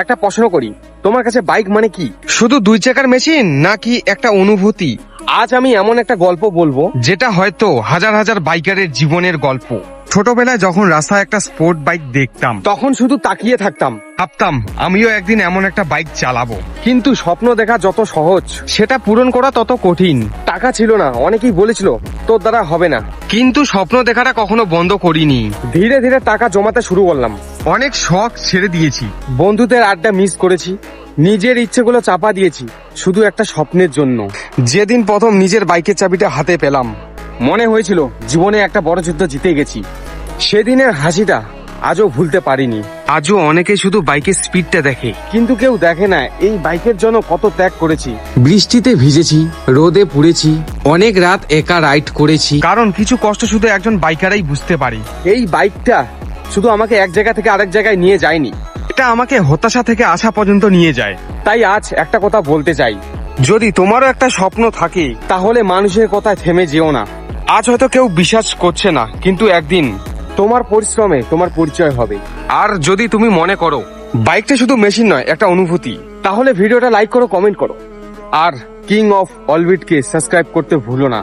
একটা প্রশ্ন করি, তোমার কাছে বাইক মানে কি? শুধু দুই চাকার মেশিন নাকি একটা অনুভূতি, আজ আমি এমন একটা গল্প বলবো যেটা হয়তো হাজার হাজার বাইকারের জীবনের গল্প। ছোটবেলায় যখন রাস্তায় একটা স্পোর্ট বাইক দেখতাম, তখন শুধু তাকিয়ে থাকতাম, ভাবতাম আমিও একদিন এমন একটা বাইক চালাবো। কিন্তু স্বপ্ন দেখা যত সহজ, সেটা পূরণ করা তত কঠিন। টাকা ছিল না, অনেকেই বলেছিল তোর দ্বারা হবে না। কিন্তু স্বপ্ন দেখাটা কখনো বন্ধ করিনি। ধীরে ধীরে টাকা জমাতে শুরু করলাম, অনেক শখ ছেড়ে দিয়েছি, বন্ধুদের আড্ডা মিস করেছি, নিজের ইচ্ছেগুলো চাপা দিয়েছি শুধু একটা স্বপ্নের জন্য। যেদিন প্রথম নিজের বাইকের চাবিটা হাতে পেলাম, মনে হয়েছিল জীবনে একটা বড় যুদ্ধ জিতে গেছি। সেদিনের হাসিটা আজও ভুলতে পারিনি। আজও অনেকে শুধু বাইকের স্পিডটা দেখে, কিন্তু কেউ দেখে না এই বাইকের জন্য কত ত্যাগ করেছি। বৃষ্টিতে ভিজেছি, রোদে পুড়েছি, অনেক রাত একা রাইড করেছি। কারণ কিছু কষ্ট শুধু একজন বাইকারই বুঝতে পারে। এই বাইকটা শুধু আমাকে এক জায়গা থেকে আরেক জায়গায় নিয়ে যায়নি, এটা আমাকে হতাশা থেকে আশা পর্যন্ত নিয়ে যায়। তাই আজ একটা কথা বলতে চাই, যদি তোমারও একটা স্বপ্ন থাকে, তাহলে মানুষের কথায় থেমে যেও না। আজ হয়তো কেউ বিশ্বাস করছে না, কিন্তু একদিন তোমার পরিশ্রমে তোমার পরিচয় হবে। আর যদি তুমি মনে করো বাইকটা শুধু মেশিন নয়, একটা অনুভূতি, তাহলে ভিডিওটা লাইক করো, কমেন্ট করো, আর কিং অফ অলবিটকে সাবস্ক্রাইব করতে ভুলো না।